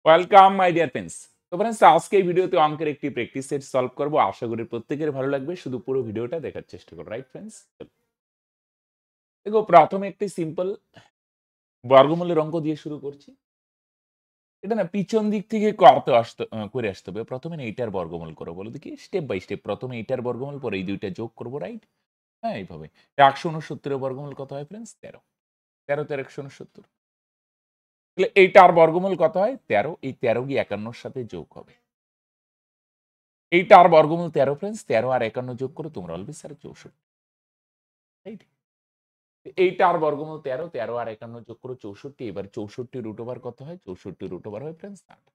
Welcome my dear friends. তো friends, আজকে এই ভিডিওতে অঙ্কের একটি প্র্যাকটিস সেট সলভ করব। আশা করি প্রত্যেকের ভালো লাগবে। শুধু পুরো ভিডিওটা দেখার চেষ্টা করো, রাইট ফ্রেন্ডস? দেখো, প্রথমে একটি সিম্পল বর্গমূলের অঙ্ক দিয়ে শুরু করছি। এটা না পিছন দিক থেকে করে আসতে হবে। প্রথমে না এইটার বর্গমূল করো, বলো দেখি স্টেপ বাই স্টেপ। প্রথমে এইটার বর্গমূল, পরে এই দুইটা যোগ করবো, রাইট? হ্যাঁ, এইভাবে 169 বর্গমূল কত হয় ফ্রেন্ডস? 13। 13 তেরো 169। তাহলে এইটার বর্গমূল কত হয়? 13। এই 13 গিয়ে 51 সাথে যোগ হবে। এইটার বর্গমূল 13 ফ্রেন্ডস। 13 আর 51 যোগ করে তোমরা বলবে স্যার 64, রাইট? এইটার বর্গমূল 13। 13 আর 51 যোগ করে 64। এবার 64 রুট ওভার কত হয়? 64 রুট ওভার হয় ফ্রেন্ডস 8।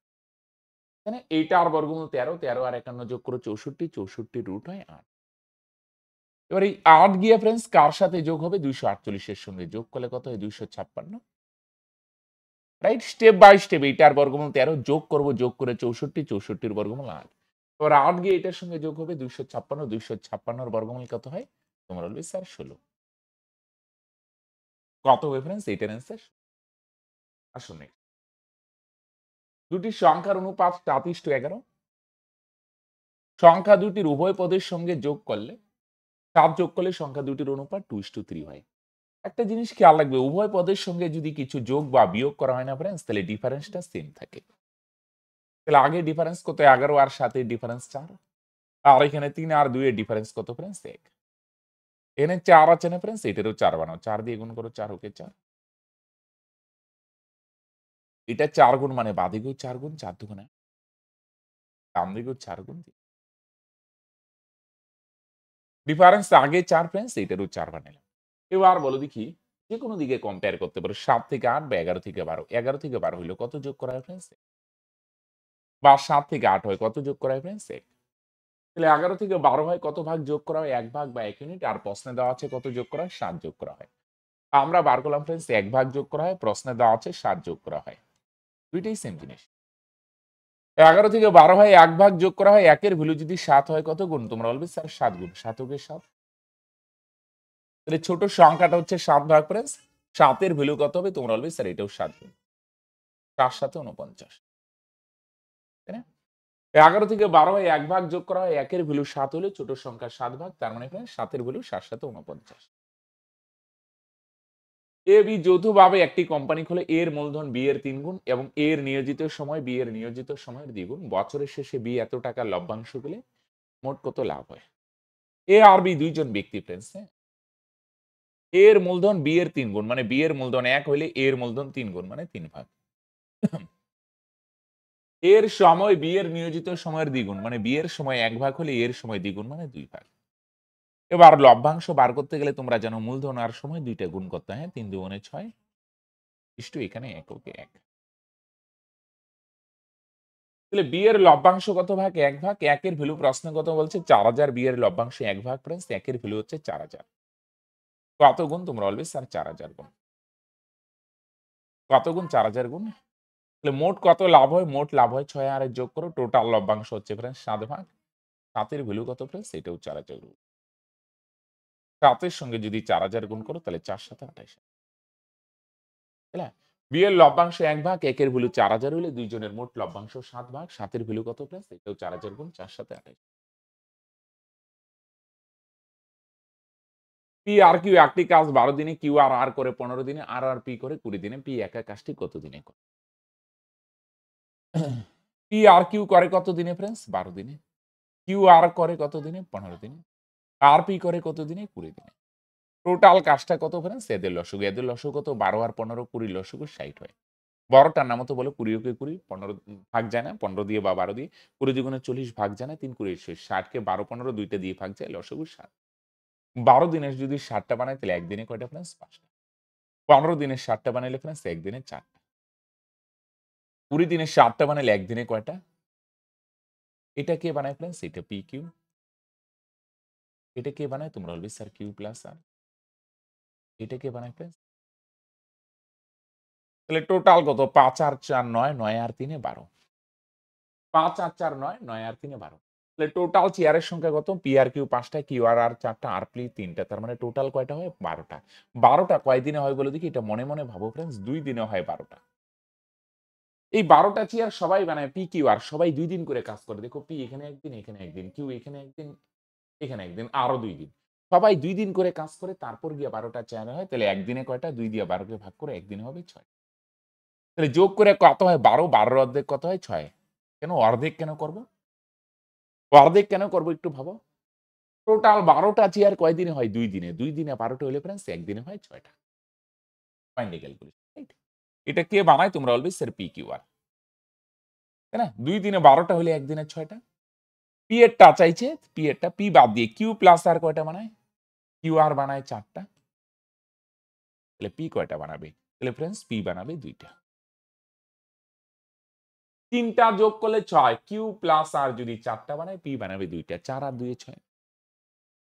মানে এইটার বর্গমূল 13। 13 আর 51 যোগ করে 64। 64 রুট হয় 8। এবার এই 8 গিয়ে ফ্রেন্ডস কার সাথে যোগ হবে? 248 এর সঙ্গে যোগ করলে কত হয়? 256, রাইট? স্টেপ বাই স্টেপ এইটার বর্গমূল 13 যোগ করব, যোগ করে 64। 64 এর বর্গমূল 8। এবার 8 গিয়ে এটার সঙ্গে যোগ হবে 256। 256 এর বর্গমূল কত হয়? তোমরা বলবে স্যার 16। কত হবে ফ্রেন্ডস? এইটার অ্যান্সার। আসুন, দুটি সংখ্যার অনুপাত 7:11। সংখ্যা দুটির উভয় পদের সঙ্গে যোগ করলে 7 যোগ করলে সংখ্যা দুটির অনুপাত 2:3 হয়। একটা জিনিস খেয়াল রাখবে, উভয় পদের সঙ্গে যদি কিছু যোগ বা বিয়োগ করা হয় না ফ্রেন্ডস, তাহলে ডিফারেন্সটা সেম থাকে। তাহলে আগে ডিফারেন্স কত? 11 আর 7 এর ডিফারেন্স 4। আর এখানে 3 আর 2 এর ডিফারেন্স কত ফ্রেন্ডস? 1। এখানে 4 আছে না ফ্রেন্ডস? এটারও 4 বানাও। 4 দিয়ে গুণ করো, 4 ওকে 4। এটা 4 গুণ মানে বাঁদিকেও 4 গুণ, 4 দুগুণে, ডান দিকেও 4 গুণ। ডিফারেন্স আগে 4 ফ্রেন্ডস, এটারও 4 বানাইলাম। এবার বলো দেখি, যেকোনো দিকে কম্পেয়ার করতে পারো। 7 থেকে 8 বা 11 থেকে 12। 11 থেকে 12 হইলে কত যোগ করা হয় ফ্রেন্ডস? বা 7 থেকে 8 হয়, কত যোগ করা হয় ফ্রেন্ডস? 1। তাহলে 11 থেকে 12 হয়, কত ভাগ যোগ করা হয়? 1 ভাগ বা 1 ইউনিট। আর প্রশ্নে দেওয়া আছে কত যোগ করা হয়? 7 যোগ করা হয়। আমরা বার করলাম ফ্রেন্ডস 1 ভাগ যোগ করা হয়, প্রশ্নে দেওয়া আছে 7 যোগ করা হয়। দুইটাই সেম জিনিস। 11 থেকে 12 হয়, 1 ভাগ যোগ করা হয়, 1 এর ভ্যালু যদি 7 হয়, কত গুণ? তোমরা বলবে স্যার 7 গুণ। 7 ওকে 7। তাহলে ছোট সংখ্যাটা হচ্ছে 7 ভাগ ফ্রেন্ডস। 7 এর ভ্যালু কত হবে? তোমরা বলবে স্যার এটাও 7 গুণ। 4 7 49, তাই না? 11 থেকে 12 হয়, 1 ভাগ যোগ করা হয়, 1 এর ভ্যালু 7 হলে ছোট সংখ্যা 7 ভাগ। তার মানে এখানে 7 এর ভ্যালু 7 7 49। এ বি যৌথভাবে একটি কোম্পানি খোলে। এর মূলধন বি এর 3 গুণ এবং এর নিয়োজিত সময় বি এর নিয়োজিত সময়ের দ্বিগুণ। বছরের শেষে বি এত টাকা লভ্যাংশ পেলে মোট কত লাভ হয়? এ আর বি দুইজন ব্যক্তি ফ্রেন্ডস, হ্যাঁ? এর মূলধন বি এর 3 গুণ, মানে বি এর মূলধন 1 হইলে এর মূলধন 3 গুণ, মানে 3 ভাগ। এর সময় বি এর নিয়োজিত সময়ের দ্বিগুণ, মানে বি এর সময় 1 ভাগ হলে এর সময় দ্বিগুণ, মানে 2 ভাগ। এবার লভ্যাংশ বার করতে গেলে তোমরা জানো মূলধন আর সময় দুইটা গুণ করতে হয়, হ্যাঁ? 3 দুগুণে 6 ইস্টু এখানে 1 ওকে 1। তাহলে বি এর লভ্যাংশ কত ভাগ? 1 ভাগ। 1 এর ভ্যালু প্রশ্ন কত বলছে? 4000। বি এর লভ্যাংশ 1 ভাগ ফ্রেন্ডস। 1 এর ভ্যালু হচ্ছে 4000। কত গুণ? তোমরা বলবে স্যার 4000 গুণ। কত গুণ? 4000 গুণ। তাহলে মোট কত লাভ হয়? মোট লাভ হয় 6 আর যোগ করো, টোটাল লভ্যাংশ হচ্ছে ফ্রেন্ডস 7 ভাগ। 7 এর ভ্যালু কত ফ্রেন্ডস? এটাও 4000 গুণ। 7 এর সঙ্গে যদি 4000 গুণ করো তাহলে 4 7 28, তাই না? বি এর লভ্যাংশ 1 ভাগ, 1 এর ভ্যালু 4000 হলে দুইজনের মোট লভ্যাংশ 7 ভাগ। 7 এর ভ্যালু কত ফ্রেন্ডস? এটাও 4000 গুণ, 4 7 28। পি আর কিউ একটি কাজ 12 দিনে, কিউ আর আর করে 15 দিনে, আর আর পি করে 20 দিনে। পি একা কাজটি কত দিনে করে? পি আর কিউ করে কত দিনে ফ্রেন্ডস? 12 দিনে। কিউ আর করে কত দিনে? 15 দিনে। আর পি করে কত দিনে? 20 দিনে। টোটাল কাজটা কত ফ্রেন্ডস? এদের লসগু। এদের লসগু কত? 12 আর 15, 20 লসগু 60 হয়। বড়টার নাম তো বলো 20 ওকে 20, 15 ভাগ যায় না 15 দিয়ে বা 12 দিয়ে। 20 দুগুণে 40 ভাগ যায় না 3 20 60 কে 12 15 দুইটা দিয়ে ভাগ যায়, লসগু 7। 12 দিনের যদি 60 টা বানাই তাহলে একদিনে কয়টা ফ্রেন্ডস? 5 টা। 15 দিনের 60 টা বানাইলে ফ্রেন্ডস একদিনে 4 টা। 20 দিনের 60 টা বানাইলে একদিনে কয়টা? এটা কে বানায় ফ্রেন্ডস? এটা পি কিউ। এটা কে বানায়? তোমরা বলবে স্যার কিউ প্লাস আর। এটা কে বানায় ফ্রেন্ডস? তাহলে টোটাল কত? 5 আর 4 9, 9 আর 3 12। 5 আর 4 9, 9 আর 3 12। তাহলে টোটাল চেয়ারের সংখ্যা কত? পি আর কিউ 5 টা, কিউ আর আর 4 টা, আর প্লি 3 টা। তার মানে টোটাল কয়টা হয়? 12 টা। 12 টা কয় দিনে হয় বলো দেখি? এটা মনে মনে ভাবো ফ্রেন্ডস। 2 দিনে হয় 12 টা। এই 12টা চেয়ার সবাই বানায় পি কিউ আর সবাই 2 দিন করে কাজ করে। দেখো পি এখানে 1 দিন, এখানে 1 দিন, কিউ এখানে 1 দিন, এখানে 1 দিন, আরো 2 দিন। সবাই 2 দিন করে কাজ করে তারপর গিয়ে 12টা চেয়ার হয়। তাহলে একদিনে কয়টা? 2 দিয়ে 12 কে ভাগ করে একদিনে হবে 6। তাহলে যোগ করে কত হয়? 12, 12 এর অর্ধেক কত হয়? 6। কেন অর্ধেক কেন করব? অর্ধেক কেন করব একটু ভাবো। টোটাল 12টা চেয়ার কয় দিনে হয়? 2 দিনে। 2 দিনে 12টা হইলে ফ্রেন্ডস 1 দিনে হয় 6 টা। Finally calculation, right? এটা কে বানায়? তোমরা অলওয়েজ এর পি কিউ আর। তাই না? 2 দিনে 12টা হলে 1 দিনে 6 টা। পি এরটা চাইছে, পি এরটা পি বাদ দিয়ে কিউ প্লাস আর কয়টা বানায়? কিউ আর বানায় 4 টা। তাহলে পি কয়টা বানাবে? তাহলে ফ্রেন্ডস পি বানাবে 2 টা। 3 টা যোগ করলে 6, কিউ প্লাস আর যদি 4 টা বানায় পি বানাবে 2 টা। 4 আর 2 এ 6।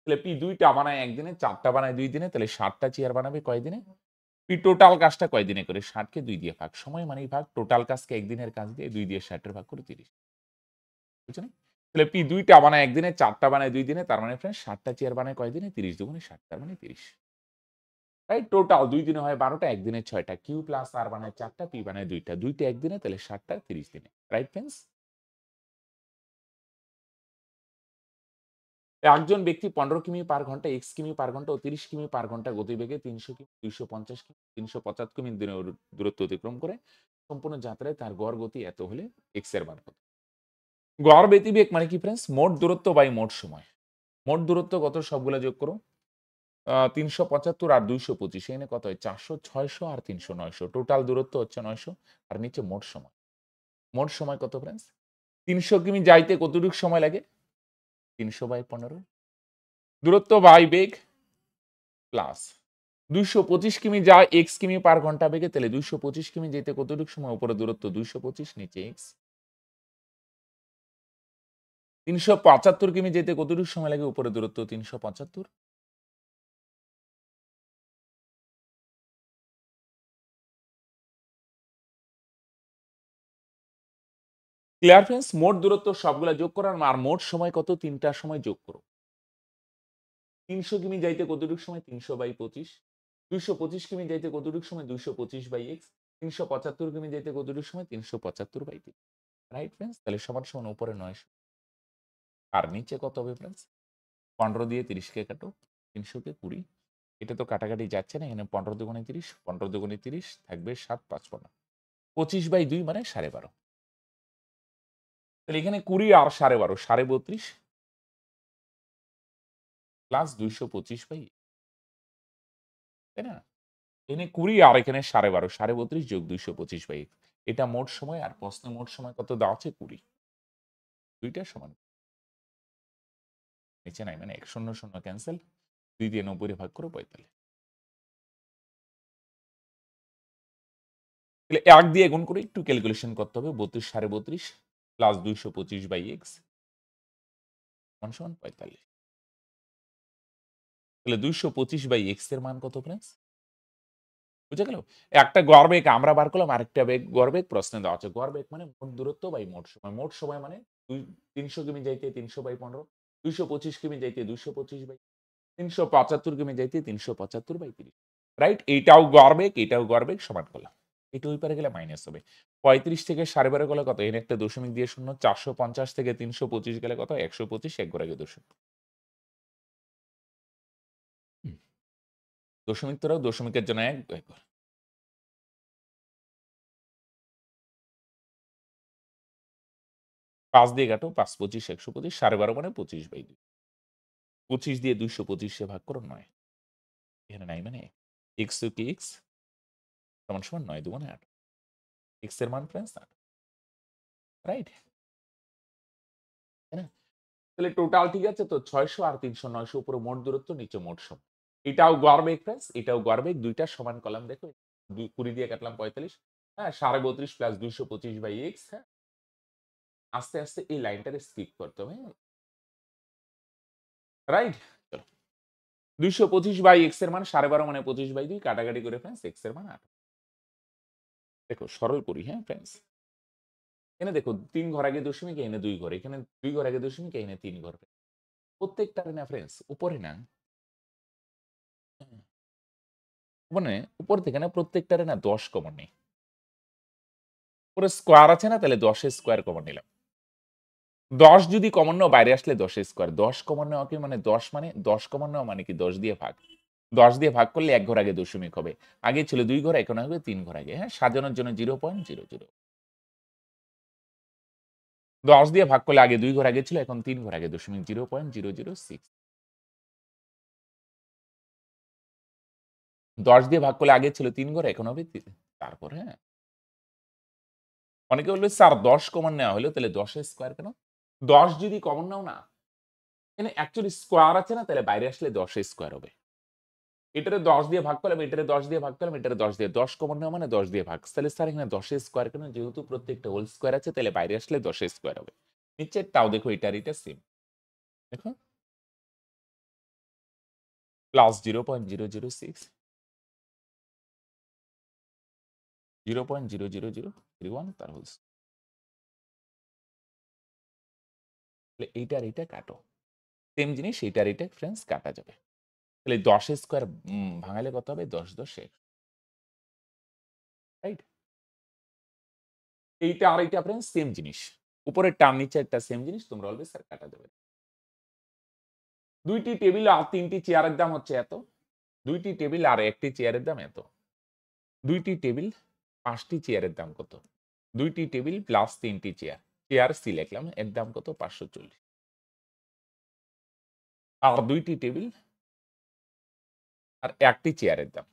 তাহলে পি 2 টা বানায় 1 দিনে, 4 টা বানায় 2 দিনে, তাহলে 60 টা চেয়ার বানাবে কয় দিনে? পি টোটাল কাজটা কয় দিনে করে? 60 কে 2 দিয়ে ভাগ। সময় মানেই ভাগ। টোটাল কাজকে 1 দিনের কাজ দিয়ে 2 দিয়ে 60 এর ভাগ করে 30। বুঝছো না? তাহলে পি 2 টা বানায় 1 দিনে, 4 টা বানায় 2 দিনে, তার মানে ফ্রেন্ডস 60 টা চেয়ার বানায় কয় দিনে? 30 দুগুণে 60, তার মানে 30। রাইট? টোটাল 2 দিনে হয় 12 টা, 1 দিনে 6 টা। কিউ প্লাস আর বানায় 4 টা, পি বানায় 2 টা। 2 টা 1 দিনে, তাহলে 60 টা 30 দিনে। Right friends? একজন ব্যক্তি 15 কিমি পার ঘন্টা, x কিমি পার ঘন্টা ও 30 কিমি পার ঘন্টা গতিবেগে 300 কিমি, 250 কিমি, 375 কিমি দূরত্ব অতিক্রম করে সম্পূর্ণ যাত্রায় তার গড় গতি এত হলে x এর মান কত? গড় গতিবেগ মানে কি ফ্রেন্ডস? মোট দূরত্ব বাই মোট সময়। মোট দূরত্ব কত? সবগুলা যোগ করো। 375 আর 225 এখানে কত হয়? 400, 600 আর 300, 900। টোটাল দূরত্ব হচ্ছে 900 আর নিচে মোট সময়। মোট সময় কত ফ্রেন্ডস? 300 কিমি যাইতে কতটুকু সময় লাগে? 300/15 দূরত্ব বাই বেগ প্লাস 225 কিমি যায় x কিমি পার ঘন্টা বেগে, তাহলে 225 কিমি যেতে কতটুকু সময়? উপরে দূরত্ব 225, নিচে x। 375 কিমি যেতে কতটুকু সময় লাগে? উপরে দূরত্ব 375। Clear friends? মোট দূরত্ব সবগুলা যোগ করো আর মোট সময় কত? 3টার সময় যোগ করো। 300 কিমি যাইতে কতটুকু সময়? 300/25। 225 কিমি যাইতে কতটুকু সময়? 225/x। 375 কিমি যাইতে কতটুকু সময়? 375/3। Right friends? তাহলে সমান সমান উপরে 900 আর নিচে কত হবে ফ্রেন্ডস? 15 দিয়ে 30 কে কাটো, 300 কে 20। এটা তো কাটাকাটি যাচ্ছে না। এখানে 15 দুগুণে 30, 15 দুগুণে 30 থাকবে 7, 5 15। 25/2 মানে 12.5। তাহলে এখানে 20 আর 12.5, 32.5 প্লাস 225/, তাই না? এখানে 20 আর এখানে 12.5, 32.5 যোগ 225/, এটা মোট সময় আর প্রশ্নে মোট সময় কত দেওয়া আছে? 20। দুইটা সমান। নিচে নাই মানে 1 0 0 ক্যান্সেল। 2 দিয়ে 90 ভাগ করো 45। তাহলে 1 দিয়ে গুণ করে একটু ক্যালকুলেশন করতে হবে। 32 32.5 প্লাস 225/x সমান সমান 45। তাহলে 225/x এর মান কত ফ্রেন্ডস? বুঝা গেল? একটা গড়বেগ আমরা বার করলাম, আরেকটা গড়বেগ প্রশ্নে দেওয়া আছে। গড়বেগ মানে মোট দূরত্ব বাই মোট সময়। মোট সময় মানে 300 কিমি যাইতে 300/15, 225 কিমি যাইতে 225/, 375 কিমি যাইতে 375/30। রাইট? এইটাও গড়বেগ, এটাও গড়বেগ সমান করলাম। এটা ওই পারে গেলে মাইনাস হবে। 35 থেকে 12.5 গেলে কত? এখানে একটা দশমিক দিয়ে শূন্য। 450 থেকে 325 গেলে কত? 125, এক ঘরে গিয়ে দশমিক। দশমিক তোরাও দশমিকের জন্য এক ঘর। 5 দিয়ে কাটো, 5 25 125, 12.5 মানে 25/2। 25 দিয়ে 225 ভাগ করো 9। এখানে নাই মানে x কি x সমান সমান 9 দুগুণে 8। x এর মান ফ্রেন্ডস 8। রাইট? তাই না? তাহলে টোটাল ঠিক আছে তো 600 আর 300, 900 উপরে মোট দূরত্ব, নিচে মোট সময়। এটাও গড়বেগ ফ্রেন্ডস, এটাও গড়বেগ। দুইটা সমান কলাম দেখো। 20 দিয়ে কাটলাম 45। হ্যাঁ, 32.5 প্লাস 225/x। হ্যাঁ, আস্তে আস্তে এই লাইনটারে স্কিপ করতে হবে। রাইট? চলো, 225/x এর মান 12.5 মানে 25/2, কাটাকাটি করে ফ্রেন্ডস x এর মান 8। দেখো সরল করি, হ্যাঁ ফ্রেন্ডস। এখানে দেখো 3 ঘর আগে দশমিক, এখানে 2 ঘর, এখানে 2 ঘর আগে দশমিক, এখানে 3 ঘর। প্রত্যেকটারে না ফ্রেন্ডস উপরে না, মানে উপর থেকে না প্রত্যেকটারে না 10 কমন নেই। পুরো স্কোয়ার আছে না, তাহলে 10 এর স্কোয়ার কমন নিলাম। 10 যদি কমন নাও, বাইরে আসলে 10 এর স্কোয়ার। 10 কমন নেওয়া কি মানে 10 মানে 10 কমন নেওয়া মানে কি 10 দিয়ে ভাগ। 10 দিয়ে ভাগ করলে 1 ঘর আগে দশমিক হবে। আগে ছিল 2 ঘর, এখন হবে 3 ঘর আগে। হ্যাঁ, সাজানোর জন্য 0.00। 10 দিয়ে ভাগ করলে আগে 2 ঘর আগে ছিল, এখন 3 ঘর আগে দশমিক 0.006। 10 দিয়ে ভাগ করলে আগে ছিল 3 ঘর, এখন হবে তারপর হ্যাঁ। অনেকে বলবে স্যার 10 কমন নেওয়া হলো, তাহলে 10 এর স্কোয়ার কেন? 10 যদি কমন নাও না, এখানে অ্যাকচুয়ালি স্কোয়ার আছে না, তাহলে বাইরে আসলে 10 এর স্কোয়ার হবে। এটারে 10 দিয়ে ভাগ করলাম, এটারে 10 দিয়ে ভাগ করলাম, এটারে 10 দিয়ে 10 কমন নেওয়া মানে 10 দিয়ে ভাগ। তাহলে স্যার এখানে 10 এর স্কোয়ার কেন? যেহেতু প্রত্যেকটা হোল স্কোয়ার আছে, তাহলে বাইরে আসলে 10 এর স্কোয়ার হবে। নিচেরটাও দেখো, এটার এটা সেম। দেখো প্লাস 0.006, 0.00031 তার হোল। তাহলে এইটার এটা কাটো। সেম জিনিস এইটার এটা ফ্রেন্ডস কাটা যাবে। তাহলে 10 এর স্কোয়ার ভাঙালে কত হবে? 10 10 100, রাইট? এইটা আর এইটা ফ্রেন্ডস সেম জিনিস। উপরের টার্ম নিচেরটা সেম জিনিস, তোমরা বলবে স্যার কাটা যাবে। 2টি টেবিল আর 3টি চেয়ারের দাম হচ্ছে এত। 2টি টেবিল আর 1টি চেয়ারের দাম এত। 2টি টেবিল 5টি চেয়ারের দাম কত? 2টি টেবিল প্লাস 3টি চেয়ার। চেয়ার সি লিখলাম, এর দাম কত? 540। আর 2টি টেবিল আর 1টি চেয়ারের দাম।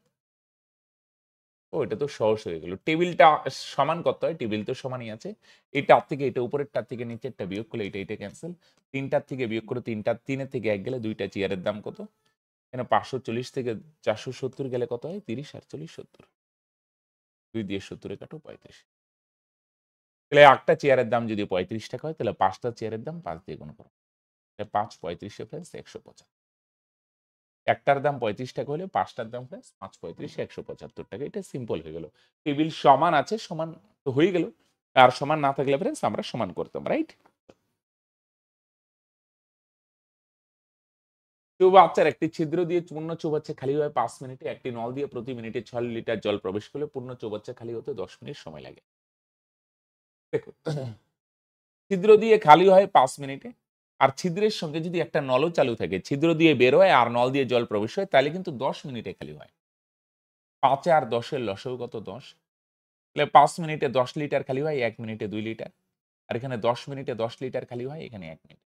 ও, এটা তো সহজ হয়ে গেল। টেবিলটা সমান কত হয়? টেবিল তো সমানই আছে। এটার থেকে এটা, উপরেরটার থেকে নিচেরটা বিয়োগ করলে এটা এটা ক্যান্সেল। 3টার থেকে বিয়োগ করে 3টা, 3-এর থেকে 1 গেলে 2টা চেয়ারের দাম কত? এখানে 540 থেকে 470 গেলে কত হয়? 30 আর 40 70। 2 দিয়ে 70 কাটো 35। তাহলে একটা চেয়ারের দাম যদি 35 টাকা হয়, তাহলে 5টা চেয়ারের দাম 5 দিয়ে গুণ করো। 5 35 ফ্রেন্ডস 175। একটার দাম 35 টাকা হলে 5টার দাম ফ্রেন্ডস 5 35 175 টাকা। এটা সিম্পল হয়ে গেল। টেবিল সমান আছে, সমান তো হয়ে গেল। আর সমান না থাকলে ফ্রেন্ডস আমরা সমান করতাম, রাইট? চৌবাচ্চার একটি ছিদ্র দিয়ে পূর্ণ চৌবাচ্চা খালি হয় 5 মিনিটে। একটি নল দিয়ে প্রতি মিনিটে 6 লিটার জল প্রবেশ করলে পূর্ণ চৌবাচ্চা খালি হতে 10 মিনিট সময় লাগে। দেখো, ছিদ্র দিয়ে খালি হয় 5 মিনিটে। আর ছিদ্রের সঙ্গে যদি একটা নলও চালু থাকে, ছিদ্র দিয়ে বের হয় আর নল দিয়ে জল প্রবেশ হয়, তাহলে কিন্তু 10 মিনিটে খালি হয়। 5 আর 10 এর লসাগু কত? 10। তাহলে 5 মিনিটে 10 লিটার খালি হয়, 1 মিনিটে 2 লিটার। আর এখানে 10 মিনিটে 10 লিটার খালি হয়, এখানে 1 মিনিট।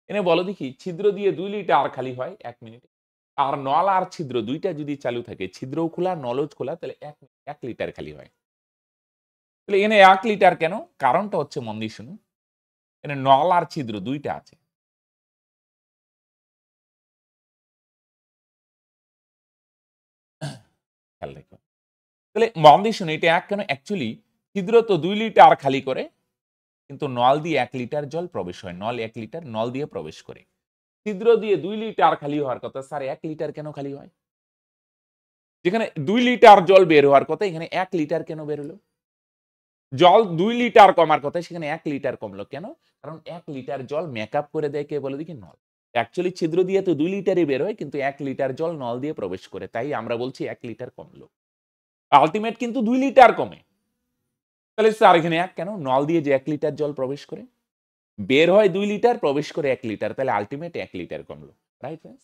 এনে বলো দেখি, ছিদ্র দিয়ে 2 লিটার খালি হয় 1 মিনিটে। আর নল আর ছিদ্র 2টা যদি চালু থাকে, ছিদ্রও খোলা নলও খোলা, তাহলে 1 লিটার খালি হয়। তাহলে এখানে 1 লিটার কেন? কারণটা হচ্ছে মন দিয়ে শুনুন। এখানে নল আর ছিদ্র 2টা আছে। খেয়াল রেখো। তাহলে মন দিয়ে শুনুন, এটা 1 কেন? অ্যাকচুয়ালি ছিদ্র তো 2 লিটার খালি করে, কিন্তু নল দিয়ে 1 লিটার জল প্রবেশ হয়। নল 1 লিটার নল দিয়ে প্রবেশ করে। ছিদ্র দিয়ে 2 লিটার খালি হওয়ার কথা, স্যার 1 লিটার কেন খালি হয়? যেখানে 2 লিটার জল বের হওয়ার কথা, এখানে 1 লিটার কেন বের হলো? জল 2 লিটার কমার কথা, সেখানে 1 লিটার কমলো কেন? কারণ 1 লিটার জল মেকআপ করে দেয় কে বলে দেখি? নল। অ্যাকচুয়ালি ছিদ্র দিয়ে তো 2 লিটারই বের হয়, কিন্তু 1 লিটার জল নল দিয়ে প্রবেশ করে। তাই আমরা বলছি 1 লিটার কমলো। আল্টিমেট কিন্তু 2 লিটার কমে। তাহলে স্যার এখানে 1 কেন? নল দিয়ে যে 1 লিটার জল প্রবেশ করে, বের হয় 2 লিটার, প্রবেশ করে 1 লিটার। তাহলে আল্টিমেট 1 লিটার কমলো। Right friends?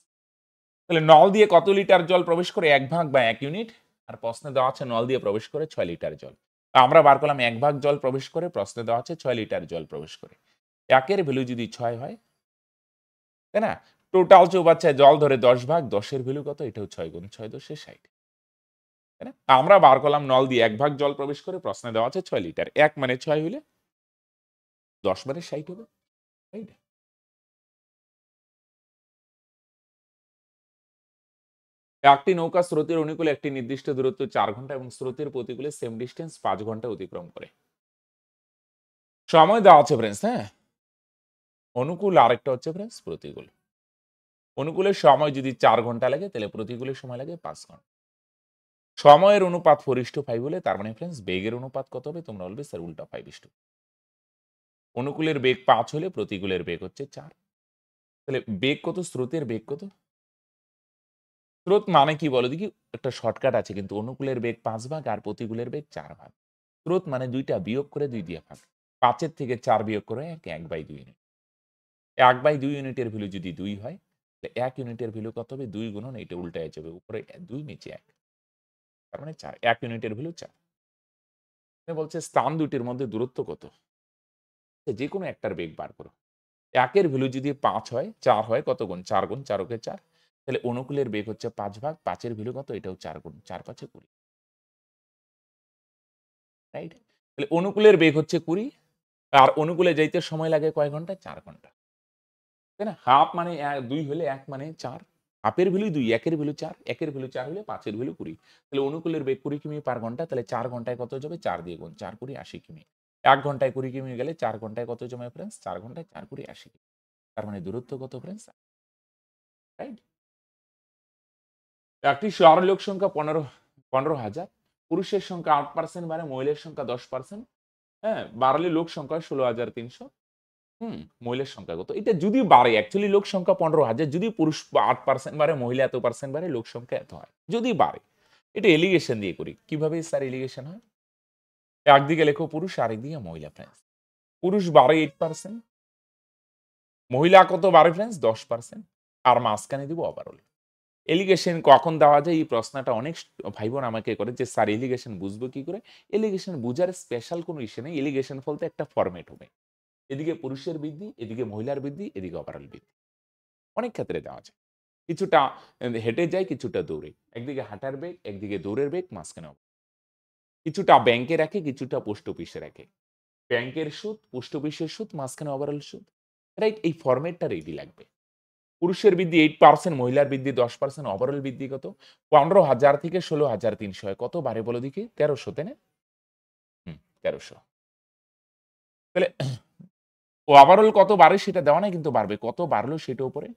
তাহলে নল দিয়ে কত লিটার জল প্রবেশ করে? 1 ভাগ বা 1 ইউনিট। আর প্রশ্নে দেওয়া আছে নল দিয়ে প্রবেশ করে 6 লিটার জল। আমরা বার করলাম 1 ভাগ জল প্রবেশ করে, প্রশ্নে দেওয়া আছে 6 লিটার জল প্রবেশ করে। 1 এর ভ্যালু যদি 6 হয়, তাই না? টোটাল চৌবাচ্চায় জল ধরে 10 ভাগ, 10 এর ভ্যালু কত? এটাও 6 গুণ 6 10 60। তাই না? আমরা বার করলাম নল দিয়ে 1 ভাগ জল প্রবেশ করে, প্রশ্নে দেওয়া আছে 6 লিটার। 1 মানে 6 হইলে 10 মানে 60 হবে। রাইট? একটি নৌকা স্রোতের অনুকূলে একটি নির্দিষ্ট দূরত্ব 4 ঘন্টা এবং স্রোতের প্রতিকূলে সেম ডিসটেন্স 5 ঘন্টা অতিক্রম করে। সময় দেওয়া আছে ফ্রেন্ডস, হ্যাঁ? অনুকূল আরেকটা হচ্ছে ফ্রেন্ডস প্রতিকূল। অনুকূলের সময় যদি 4 ঘন্টা লাগে, তাহলে প্রতিকূলের সময় লাগে 5 ঘন্টা। সময়ের অনুপাত 4:5 হলে তার মানে ফ্রেন্ডস বেগের অনুপাত কত হবে? তোমরা বলবে স্যার উল্টা 5:2। অনুকূলের বেগ 5 হলে প্রতিকূলের বেগ হচ্ছে 4। তাহলে বেগ কত? স্রোতের বেগ কত? স্রোত মানে কি বলো দেখি? একটা শর্টকাট আছে, কিন্তু অনুকূলের বেগ 5 ভাগ আর প্রতিকূলের বেগ 4 ভাগ। স্রোত মানে ২টা বিয়োগ করে ২ দিয়ে ভাগ। ৫ এর থেকে ৪ বিয়োগ করে ১/২ ইউনিট। ১/২ ইউনিটের ভ্যালু যদি ২ হয়, তাহলে ১ ইউনিটের ভ্যালু কত হবে? ২ গুণন এইটা উল্টায় যাবে। উপরে ২ নিচে ১। তার মানে ৪। ১ ইউনিটের ভ্যালু ৪। বলছে স্থান দুটির মধ্যে দূরত্ব কত? যেকোনো একটার বেগ বার করো। ১ এর ভ্যালু যদি ৫ হয়, ৪ হয় কত গুণ? ৪ গুণ ৪ কে ৪। তাহলে অনুকূলের বেগ হচ্ছে ৫ ভাগ ৫ এর ভ্যালু কত? এটাও ৪ গুণ ৪ ৫ এ ২০। রাইট? তাহলে অনুকূলের বেগ হচ্ছে ২০ আর অনুকূলে যাইতে সময় লাগে কয় ঘন্টা? ৪ ঘন্টা। তাই না? হাফ মানে ২ হলে ১ মানে ৪। হাফের ভ্যালু ২, ১ এর ভ্যালু ৪, ১ এর ভ্যালু ৪ হলে ৫ এর ভ্যালু ২০। তাহলে অনুকূলের বেগ ২০ কিমি পার ঘন্টা। তাহলে ৪ ঘন্টায় কত যাবে? ৪ দিয়ে গুণ। ৪ ২০ ৮০ কিমি। ১ ঘন্টায় ২০ কিমি গেলে ৪ ঘন্টায় কত জমে ফ্রেন্ডস? ৪ ঘন্টায় ৪ ২০ ৮০ কিমি। তার মানে দূরত্ব কত ফ্রেন্ডস? রাইট? একটি শহর লোক সংখ্যা ১৫,০০০। পুরুষের সংখ্যা ৮% বাড়ে, মহিলার সংখ্যা 10%। হ্যাঁ? বাড়লে লোক সংখ্যা ১৬,৩০০। মহিলার সংখ্যা কত? এটা যদি বাড়ে অ্যাকচুয়ালি লোক সংখ্যা ১৫,০০০ যদি পুরুষ 8% বাড়ে, মহিলা এত পার্সেন্ট বাড়ে, লোক সংখ্যা এত হয়। যদি বাড়ে। এটা এলিগেশন দিয়ে করি। কিভাবে স্যার এলিগেশন হয়? একদিকে লেখো পুরুষ, আরেকদিকে মহিলা ফ্রেন্ডস। পুরুষ বাড়ে 8%, মহিলা কত বাড়ে ফ্রেন্ডস? 10%। আর মাঝখানে দিব ওভারঅল। এলিগেশন কখন দেওয়া যায়? এই প্রশ্নটা অনেক ভাই বোন আমাকে করে যে স্যার এলিগেশন বুঝবো কি করে? এলিগেশন বুঝার স্পেশাল কোনো ইস্যু নেই। এলিগেশন বলতে একটা ফরমেট হবে। এদিকে পুরুষের বৃদ্ধি, এদিকে মহিলার বৃদ্ধি, এদিকে ওভারঅল বৃদ্ধি। অনেক ক্ষেত্রে দেওয়া যায়। কিছুটা হেঁটে যায়, কিছুটা দৌড়ে। একদিকে হাঁটার বেগ, একদিকে দৌড়ের বেগ, মাঝখানে কিছুটা ব্যাংকে রাখে, কিছুটা পোস্ট অফিসে রাখে। ব্যাংকের সুদ, পোস্ট অফিসের সুদ, মাঝখানে ওভারঅল সুদ। রাইট? এই ফরমেটটা রেডি লাগবে। পুরুষের বৃদ্ধি 8%, মহিলার বৃদ্ধি 10%, ওভারঅল বৃদ্ধি কত? ১৫,০০০ থেকে ১৬,৩০০ হয়। কত বাড়ে বলো দেখি? ১৩০০ তাই না? ১৩০০। তাহলে ওভারঅল কত বাড়ে সেটা দেওয়া নাই কিন্তু বাড়বে। কত বাড়লো সেটা উপরে।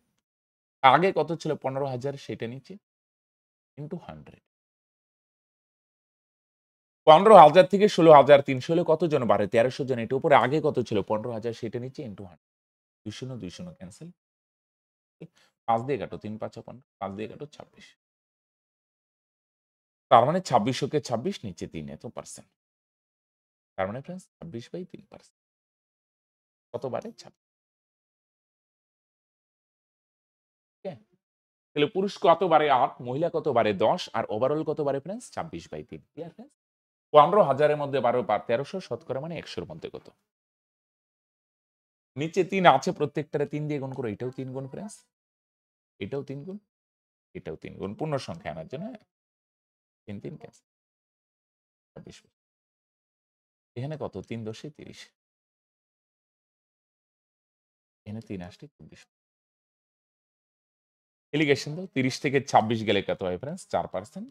আগে কত ছিল? ১৫,০০০ সেটা নিচে ইনটু ১০০। ১৫,০০০ থেকে ১৬,৩০০ হলে কতজন বাড়ে? ১৩০০ জন। এটা উপরে আগে কত ছিল? ১৫,০০০ সেটা নিচে ইনটু ১০০। ২ শূন্য ২ শূন্য ক্যানসেল। ৫ দিয়ে কাটো। ৩ ৫ ৫ ৫ দিয়ে কাটো ২৬। তার মানে ২৬০০ কে ২৬ নিচে ৩ এত পার্সেন্ট। তার মানে ফ্রেন্ডস ২৬/৩%। কত বাড়ে? ২৬। ওকে? তাহলে পুরুষ কত বাড়ে? ৮, মহিলা কত বাড়ে? ১০ আর ওভারঅল কত বাড়ে ফ্রেন্ডস? ২৬/৩। Clear friends? ১৫,০০০ এর মধ্যে ১৩০০ শতকরা মানে ১০০ এর মধ্যে কত? নিচে ৩ আছে প্রত্যেকটারে ৩ দিয়ে গুণ করো। এটাও ৩ গুণ ফ্রেন্ডস। এটাও ৩ গুণ, এটাও ৩ গুণ। পূর্ণ সংখ্যা আনার জন্য, হ্যাঁ? ৩ ৩ ক্যানসেল। ২৬। এখানে কত? ৩ ১০ ৩০। এখানে ৩ ৮ ২৪। এলিগেশন দাও। ৩০ থেকে ২৬ গেলে কত হয় ফ্রেন্ডস? ৪%।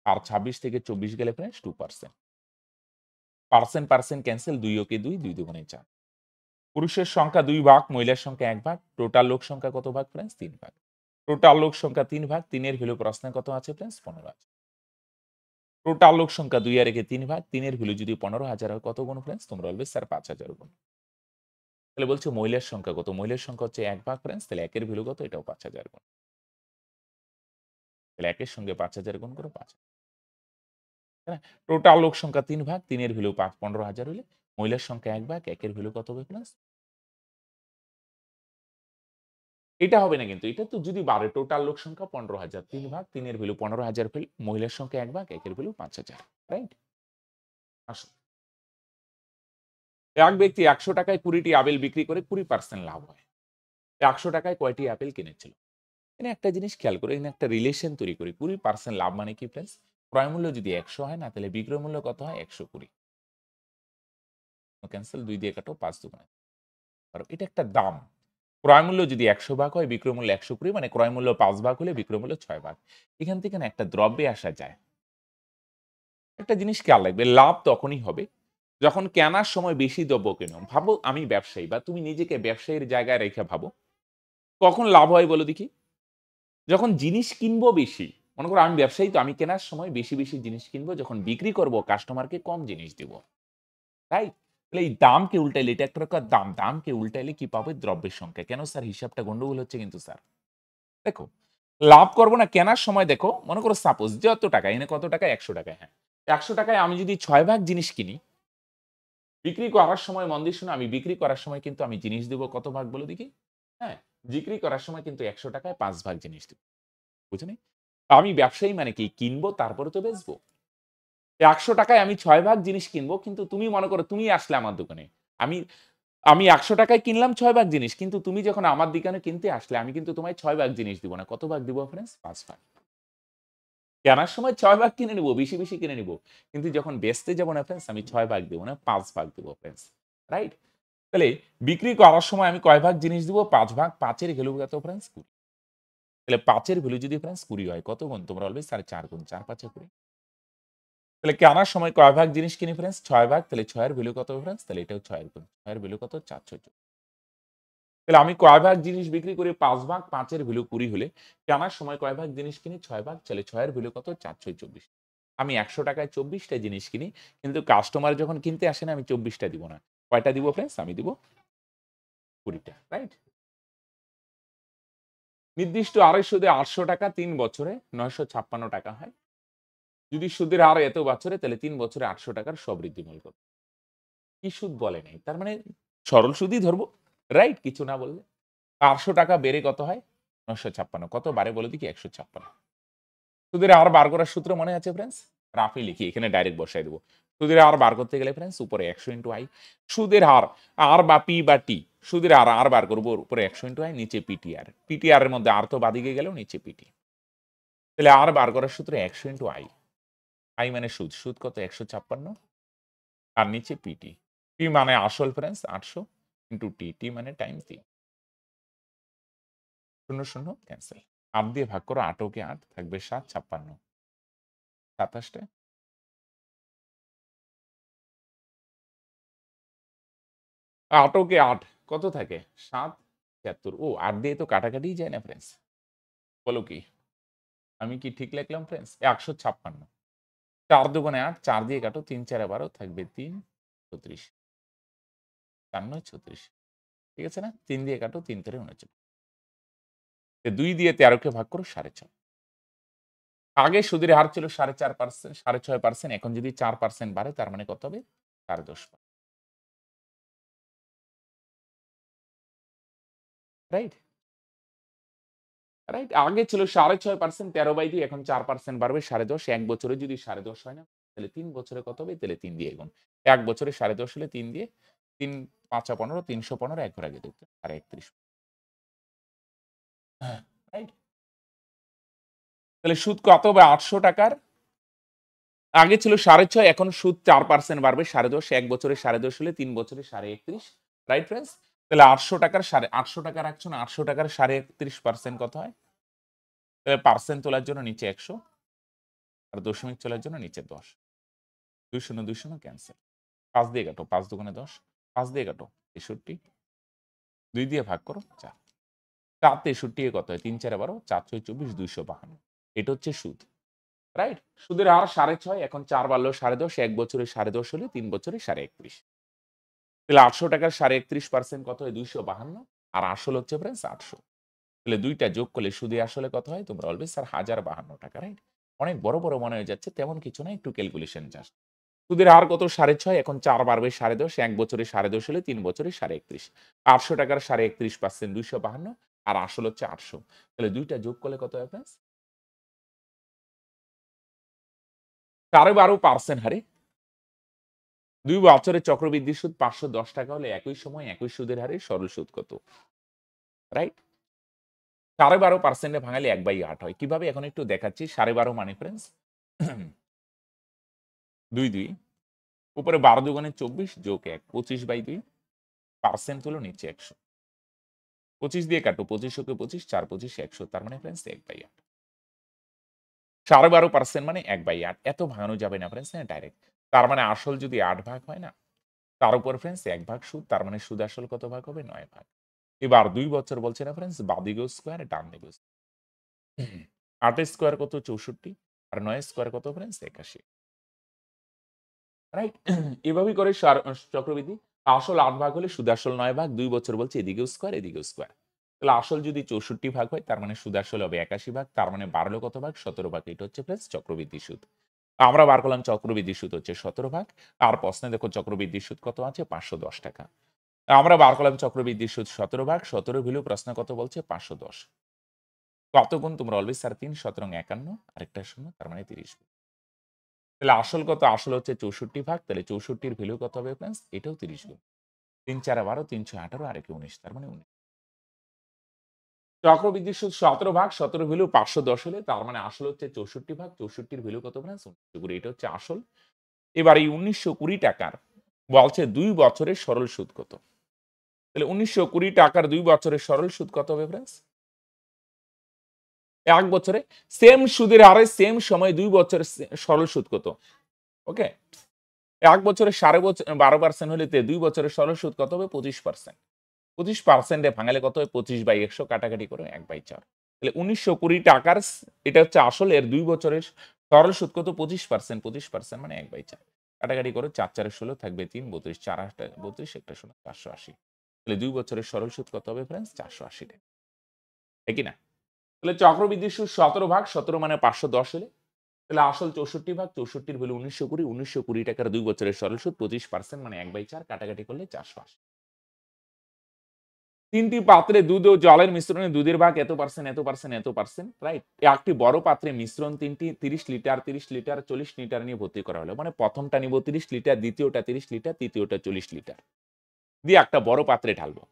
আর ২৬ থেকে ২৪ গেলে ফ্রেন্ডস 2%। Percent cancel. ২ ও কে ২, ২ দুগুণে ৪। পুরুষের সংখ্যা ২ ভাগ, মহিলার সংখ্যা ১ ভাগ। টোটাল লোক সংখ্যা কত ভাগ ফ্রেন্ডস? ৩ ভাগ। টোটাল লোক সংখ্যা ৩ ভাগ। ৩ এর ভ্যালু প্রশ্নে কত আছে ফ্রেন্ডস? ১৫ আছে। টোটাল লোক সংখ্যা ২ আর একে ৩ ভাগ। ৩ এর ভ্যালু যদি ১৫,০০০ হয় কত গুণ ফ্রেন্ডস? তোমরা বলবে স্যার ৫,০০০ গুণ। তাহলে বলছে মহিলার সংখ্যা কত? মহিলার সংখ্যা হচ্ছে ১ ভাগ ফ্রেন্ডস। তাহলে ১ এর ভ্যালু কত? এটাও ৫,০০০ গুণ। তাহলে ১ এর সঙ্গে ৫,০০০ গুণ করো ৫। তাই না? টোটাল লোক সংখ্যা ৩ ভাগ। ৩ এর ভ্যালু ১৫,০০০ হইলে মহিলার সংখ্যা ১ ভাগ। ১ এর ভ্যালু কত হবে ফ্রেন্ডস? এটা হবে না কিন্তু। এটা তো যদি বাড়ে টোটাল লোক সংখ্যা ১৫,০০০। ৩ ভাগ ৩ এর ভ্যালু ১৫,০০০ হইলে মহিলার সংখ্যা ১ ভাগ ১ এর ভ্যালু ৫,০০০। রাইট? আসো। এক ব্যক্তি ৳১০০ য় ২০ টি আপেল বিক্রি করে ২০% লাভ হয়। ৳১০০ য় কয়টি আপেল কিনেছিল? এখানে একটা জিনিস খেয়াল করো, এখানে একটা রিলেশন তৈরি করি। ২০% লাভ মানে কি ফ্রেন্ডস? ক্রয় মূল্য যদি ১০০ হয় না, তাহলে বিক্রয় মূল্য কত হয়? ১২০। ক্যানসেল। ২ দিয়ে কাটো ৫ দুগুণে। আর এটা একটা দাম। ক্রয় মূল্য যদি ১০০ ভাগ হয়, বিক্রয় মূল্য ১২০ মানে ক্রয় মূল্য ৫ ভাগ হলে বিক্রয় মূল্য ৬ ভাগ। এখান থেকে না একটা দ্রব্যে আসা যায়। একটা জিনিস খেয়াল রাখবে, লাভ তখনই হবে যখন কেনার সময় বেশি দ্রব্য কেনো। ভাবো আমি ব্যবসায়ী বা তুমি নিজেকে ব্যবসায়ীর জায়গায় রেখে ভাবো। কখন লাভ হয় বলো দেখি? যখন জিনিস কিনবো বেশি। মনে করো আমি ব্যবসায়ী তো আমি কেনার সময় বেশি জিনিস কিনবো। যখন বিক্রি করব কাস্টমারকে কম জিনিস দিব। রাইট? তাহলে এই দামকে উল্টাইলে এটা একটা প্রকার দাম। দামকে উল্টাইলে কি পাবে? দ্রব্যের সংখ্যা। কেন স্যার হিসাবটা গন্ডগোল হচ্ছে কিন্তু স্যার। দেখো, লাভ করব না কেনার সময় দেখো, মনে করো সাপোজ যত টাকা, এখানে কত টাকা? ৳১০০ হ্যাঁ। ৳১০০ আমি যদি ৬ ভাগ জিনিস কিনি, বিক্রি করার সময় মন দিয়ে শুনো, আমি বিক্রি করার সময় কিন্তু আমি জিনিস দেব কত ভাগ বলো দেখি? হ্যাঁ, বিক্রি করার সময় কিন্তু ৳১০০ 5 ভাগ জিনিস দেব। বুঝনি? আমি ব্যবসায়ী মানে কি? কিনবো তারপরে তো বেচবো। ৳১০০ আমি ৬ ভাগ জিনিস কিনবো, কিন্তু তুমি মনে করো তুমি আসলে আমার দোকানে। আমি আমি ৳১০০ কিনলাম ৬ ভাগ জিনিস। কিন্তু তুমি যখন আমার দোকানে কিনতে আসলে আমি কিন্তু তোমায় 6 ভাগ জিনিস দিব না। কত ভাগ দিব ফ্রেন্ডস? ৫ ভাগ। কেনার সময় ৬ ভাগ কিনে নিব, বেশি, বেশি কিনে নিব। কিন্তু যখন বেচতে যাব না ফ্রেন্ডস, আমি ৬ ভাগ দিব না, ৫ ভাগ দিব ফ্রেন্ডস। রাইট? তাহলে বিক্রি করার সময় আমি কয় ভাগ জিনিস দিব? ৫ ভাগ। ৫ এর ভ্যালু কত ফ্রেন্ডস? ২০। তাহলে ৫ এর ভ্যালু যদি ফ্রেন্ডস ২০ হয়, কত গুণ? তোমরা বলবে স্যার ৪ গুণ। ৪ ৫ এ ২০। তাহলে কেনার সময় কয় ভাগ জিনিস কিনি ফ্রেন্ডস? ৬ ভাগ। তাহলে ৬ এর ভ্যালু কত ফ্রেন্ডস? তাহলে এটাও ৬ এর গুণ। ৬ এর ভ্যালু কত? ৪ ৬ ২৪। তাহলে আমি কয় ভাগ জিনিস বিক্রি করি? ৫ ভাগ। ৫ এর ভ্যালু ২০ হলে কেনার সময় কয় ভাগ জিনিস কিনি? ৬ ভাগ। তাহলে ৬ এর ভ্যালু কত? ৪ ৬ ২৪। আমি ৳১০০ য় ২৪ টা জিনিস কিনি। কিন্তু কাস্টমার যখন কিনতে আসে না, আমি ২৪ টা দিব না। কয়টা দিব ফ্রেন্ডস? আমি দিব ২০ টা। রাইট? নির্দিষ্ট হারে সুদে ৳৮০০ ৩ বছরে ৳৯৫৬ হয়। যদি সুদের হার এত বছরে, তাহলে ৩ বছরে ৳৮০০ র স্ববৃদ্ধিমূল কত? কি সুদ বলে নাই। তার মানে সরল সুদই ধরব। রাইট? কিছু না বললে। ৳৮০০ বেড়ে কত হয়? ৯৫৬। কত বাড়ে বলো দেখি? ১৫৬। সুদের হার বার করার সূত্র মনে আছে ফ্রেন্ডস? রাফই লিখি, এখানে ডাইরেক্ট বসায় দেব। সুদের হার বার করতে গেলে ফ্রেন্ডস উপরে ১০০ ইন্টু আই। সুদের হার আর বা পি বা টি। সুদের হার আর বার করব, উপরে ১০০ ইন্টু আই, নিচে পিটিআর। পিটিআর এর মধ্যে আর তো বাদিকে গেলেও নিচে পিটি। তাহলে আর বার করার সূত্র ১০০ ইন্টু আই। আই মানে সুদ। সুদ কত? ১৫৬ আর নিচে পিটি। পি মানে আসল ফ্রেন্ডস ৮০০ ইন্টু টি। টি মানে টাইম ৩। ০, ০ ক্যানসেল। ৮ দিয়ে ভাগ করো, ৮ কে ৮ থাকবে ৭, ৫৬। ২৭ টা ৮ কে ৮ কত থাকে? ৭, ৭৬। ও ৮ দিয়ে তো কাটাকাটিই যায় না ফ্রেন্ডস। বলো কি? আমি কি ঠিক লিখলাম ফ্রেন্ডস? ১৫৬। ৪ দুগুণে ৮, ৪ দিয়ে কাটো, ৩ ৪ ১২ থাকবে ৩, ৩৬। ৪ ৯ ৩৬। ঠিক আছে না? ৩ দিয়ে কাটো, ৩ তেরে ৩৯। ২ দিয়ে ১৩ কে ভাগ করো ৬.৫। আগে সুদের হার ছিল ৪.৫%, ৬.৫%। এখন যদি ৪% বাড়ে, তার মানে কত হবে? ১০.৫। রাইট? রাইট? আগে ছিল ৬.৫%, ১৩/২, এখন ৪% বাড়বে ১০.৫। ১ বছরে যদি ১০.৫ হয় না, তাহলে ৩ বছরে কত হবে? তাহলে ৩ দিয়ে গুণ। ১ বছরে ১০.৫ হলে ৩ দিয়ে ৩ ৫ ১৫, ৩১৫, ১ ঘর আগে দেখতে। আর ৩১। হ্যাঁ, রাইট? তাহলে সুদ কত হবে? ৳৮০০ র আগে ছিল ৬.৫, এখন সুদ ৪% বাড়বে ১০.৫। ১ বছরে ১০.৫ হলে ৩ বছরে ৩১.৫। Right friends? তাহলে ৳৮০০ র ৳৮০০ রাখছো না, ৳৮০০ র ৩১.৫% কত হয়? তাহলে পার্সেন্ট তোলার জন্য নিচে ১০০ আর দশমিক তোলার জন্য নিচে ১০। ২ শূন্য ২ শূন্য ক্যানসেল। ৫ দিয়ে কাটো, ৫ দুগুণে ১০। ৫ দিয়ে কাটো ৬৩। ২ দিয়ে ভাগ করো ৪। ৪ ৬৩ এ কত হয়? ৩ ৪ ১২, ৪ ৬ ২৪, ২৫২। এটা হচ্ছে সুদ। রাইট? সুদের হার ৬.৫, এখন ৪ বাড়লো ১০.৫, ১ বছরে ১০.৫ হলে ৩ বছরে ৩১.৫। তাহলে ৳৮০০ র ৩১% কত হয়? ২৫২ আর আসল হচ্ছে ফ্রেন্ডস ৮০০। তাহলে ২ টা যোগ করলে সুদে আসলে কত হয়? তোমরা বলবে স্যার ৳১০৫২, রাইট? অনেক বড়, বড় মনে হয়ে যাচ্ছে, তেমন কিছু না, একটু ক্যালকুলেশন জাস্ট। সুদের হার কত? ৬.৫, এখন ৪ বাড়বে ১০.৫, ১ বছরে ১০.৫ হলে ৩ বছরে ৩১.৫। ৳৮০০ র ৩১% ২৫২ আর আসল হচ্ছে ৮০০। তাহলে ২ টা যোগ করলে কত হয় ফ্রেন্ডস? ১২.৫% হারে ২ বছরের চক্রবৃদ্ধি সুদ ৳৫১০ হলে একই সময় একই সুদের হারে সরল সুদ কত? রাইট? ১২.৫% এ ভাঙালে ১/৮ হয়। কিভাবে? এখন একটু দেখাচ্ছি। ১২.৫ মানে ফ্রেন্ডস ২, ২ উপরে ১২ দুগুণে ২৪ যোগ ১, ২৫/২ পার্সেন্ট হলো নিচে ১০০। ২৫ দিয়ে কাটো, ২৫ ওকে ২৫, ৪ ২৫ ১০০। তার মানে ফ্রেন্ডস ১/৮। ১২.৫% মানে ১/৮। এত ভাঙানো যাবে না ফ্রেন্ডস, হ্যাঁ, ডাইরেক্ট। তার মানে আসল যদি ৮ ভাগ হয় না, তার উপর ফ্রেন্ডস ১ ভাগ সুদ, তার মানে সুদ আসল কত ভাগ হবে? ৯ ভাগ। এবার ২ বছর বলছে না ফ্রেন্ডস, বাঁদিকেও স্কোয়ার, ডান দিকেও স্কোয়ার। ৮ এর স্কোয়ার কত? ৬৪ আর ৯ এর স্কোয়ার কত ফ্রেন্ডস? ৮১। রাইট? এভাবেই করে চক্রবৃদ্ধি। আসল ৮ ভাগ হলে সুদ আসল ৯ ভাগ। ২ বছর বলছে এদিকেও স্কোয়ার, এদিকেও স্কোয়ার। তাহলে আসল যদি ৬৪ ভাগ হয়, তার মানে সুদ আসল হবে ৮১ ভাগ। তার মানে বাড়লো কত ভাগ? ১৭ ভাগ। এটা হচ্ছে ফ্রেন্ডস চক্রবৃদ্ধি সুদ। আমরা বার করলাম চক্রবৃদ্ধি সুদ হচ্ছে 17 ভাগ। আর প্রশ্নে দেখো চক্রবৃদ্ধি সুদ কত আছে? 510 টাকা। আমরা বার করলাম চক্রবৃদ্ধি সুদ 17 ভাগ। 17 ভ্যালু প্রশ্নে কত বলছে? 510। কত গুণ? তোমরা অলওয়েজ স্যার 3 17 51 আরেকটা 0 তার মানে 30 গুণ। তাহলে আসল কত? আসল হচ্ছে 64 ভাগ। তাহলে 64 এর ভ্যালু কত হবে फ्रेंड्स? এটাও 30 গুণ। 3 4 12 3 6 18 আর একে 19 তার মানে 19। চক্রবৃদ্ধি সুদ 17 ভাগ 17 ভ্যালু 510 হলে তার মানে আসল হচ্ছে 64 ভাগ 64 এর ভ্যালু কত फ्रेंड्स? 19 এটা হচ্ছে আসল। এবার এই 1920 টাকার বলছে 2 বছরের সরল সুদ কত? তাহলে 1920 টাকার 2 বছরের সরল সুদ কত হবে फ्रेंड्स? 1 বছরে সেম সুদের হারে সেম সময় 2 বছরের সরল সুদ কত? ওকে? 1 বছরে 12% হলে 2 বছরের সরল সুদ কত হবে? 25%। 25% এ ভাঙালে কত হয়? 25/100 কাটাকাটি করে 1/4। তাহলে 1920 টাকার এটা হচ্ছে আসল এর 2 বছরের সরল সুদ কত? 25%। 25% মানে 1/4। কাটাকাটি করে 4 4 16 থাকবে 3 32 4 8 32 একটা 0 480। তাহলে 2 বছরের সরল সুদ কত হবে फ्रेंड्स? 480 টাকা। ঠিক কি না? তাহলে চক্রবৃদ্ধি সুদ 17 ভাগ 17 মানে 510 হলে তাহলে আসল 64 ভাগ 64 এর ভ্যালু 1920 1920 টাকার 2 বছরের সরল সুদ 25% মানে 1/4 কাটাকাটি করলে 480। তিনটি পাত্রে দুধ ও জলের মিশ্রণে দুধের ভাগ এত পার্সেন্ট এত পার্সেন্ট এত পার্সেন্ট রাইট। একটি বড় পাত্রে মিশ্রণ তিনটি 30 লিটার 30 লিটার 40 লিটার নিয়ে ভর্তি করা হলো। মানে প্রথমটা নিব 30 লিটার, দ্বিতীয়টা 30 লিটার, তৃতীয়টা 40 লিটার দিয়ে একটা বড় পাত্রে ঢালবো।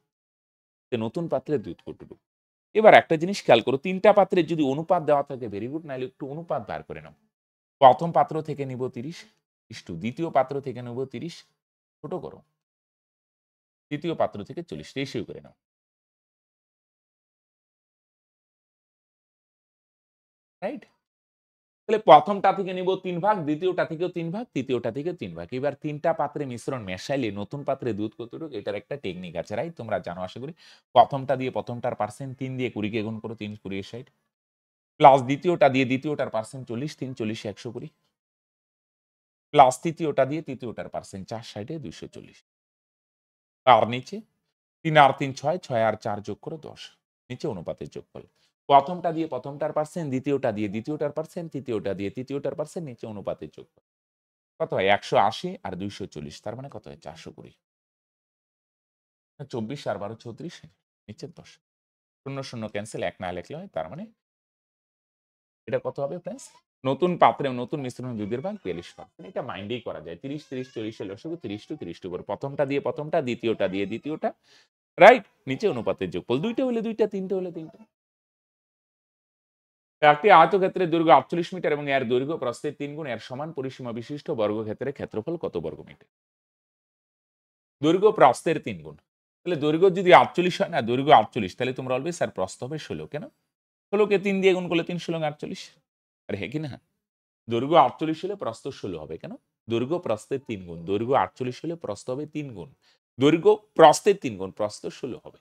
নতুন পাত্রে দুধ কতটুকু? এবার একটা জিনিস খেয়াল করো, তিনটা পাত্রে যদি অনুপাত দেওয়া থাকে ভেরি গুড, নাইলে একটু অনুপাত বার করে নাও। প্রথম পাত্র থেকে নিব 30 ইস্টু দ্বিতীয় পাত্র থেকে নেব 30 ছোট করো, তৃতীয় পাত্র থেকে 40 রেশিও করে নাও। রাইট? তাহলে প্রথমটা থেকে নিব 3 ভাগ, দ্বিতীয়টা থেকেও 3 ভাগ, তৃতীয়টা থেকে 3 ভাগ। এবার তিনটা পাত্রে মিশ্রণ মেশাইলে নতুন পাত্রে দুধ কতটুকু? এটার একটা টেকনিক আছে, রাইট? তোমরা জানো আশা করি। প্রথমটা দিয়ে প্রথমটার পার্সেন্ট 3 দিয়ে 20 কে গুণ করো, 3 20 60 প্লাস দ্বিতীয়টা দিয়ে দ্বিতীয়টার পার্সেন্ট 40 3 40 120 প্লাস তৃতীয়টা দিয়ে তৃতীয়টার পার্সেন্ট 4 60 240 আর নিচে 3 আর 3 6 6 আর 4 যোগ করো 10 নিচে অনুপাতের যোগফল। প্রথমটা দিয়ে প্রথমটার পার্সেন্ট, দ্বিতীয়টা দিয়ে দ্বিতীয়টার পার্সেন্ট, তৃতীয়টা দিয়ে তৃতীয়টার পার্সেন্ট, নিচে অনুপাতের যোগফল। কত হয়? 180 আর 240 তার মানে কত হয়? 420। 24 আর 12 34 নিচে 10 শূন্য শূন্য ক্যান্সেল, এক না লিখলে হয়। তার মানে এটা কত হবে फ्रेंड्स? নতুন পাত্রে নতুন মিশ্রণ দুধের ভাগ 42%। এটা মাইন্ডেই করা যায়। 30 30 40 এর লসাগু 30 টু 30 টু করে প্রথমটা দিয়ে প্রথমটা, দ্বিতীয়টা দিয়ে দ্বিতীয়টা, রাইট? নিচে অনুপাতের যোগফল। দুইটা হলে দুইটা, তিনটা হলে তিনটা। একটি আয়তক্ষেত্রের দৈর্ঘ্য 48 মিটার এবং এর দৈর্ঘ্য প্রস্থের 3 গুণ এর সমান পরিসীমা বিশিষ্ট বর্গক্ষেত্রের ক্ষেত্রফল কত বর্গ মিটার? দৈর্ঘ্য প্রস্থের 3 গুণ। তাহলে দৈর্ঘ্য যদি 48 হয় না, দৈর্ঘ্য 48 তাহলে তোমরা বলবে স্যার প্রস্থ হবে 16 কেন? 16 কে 3 দিয়ে গুণ করলে 3 16 48। আরে হ্যাঁ কি না? দৈর্ঘ্য 48 হলে প্রস্থ 16 হবে কেন? দৈর্ঘ্য প্রস্থের 3 গুণ। দৈর্ঘ্য 48 হলে প্রস্থ হবে 3 গুণ। দৈর্ঘ্য প্রস্থের 3 গুণ, প্রস্থ 16 হবে।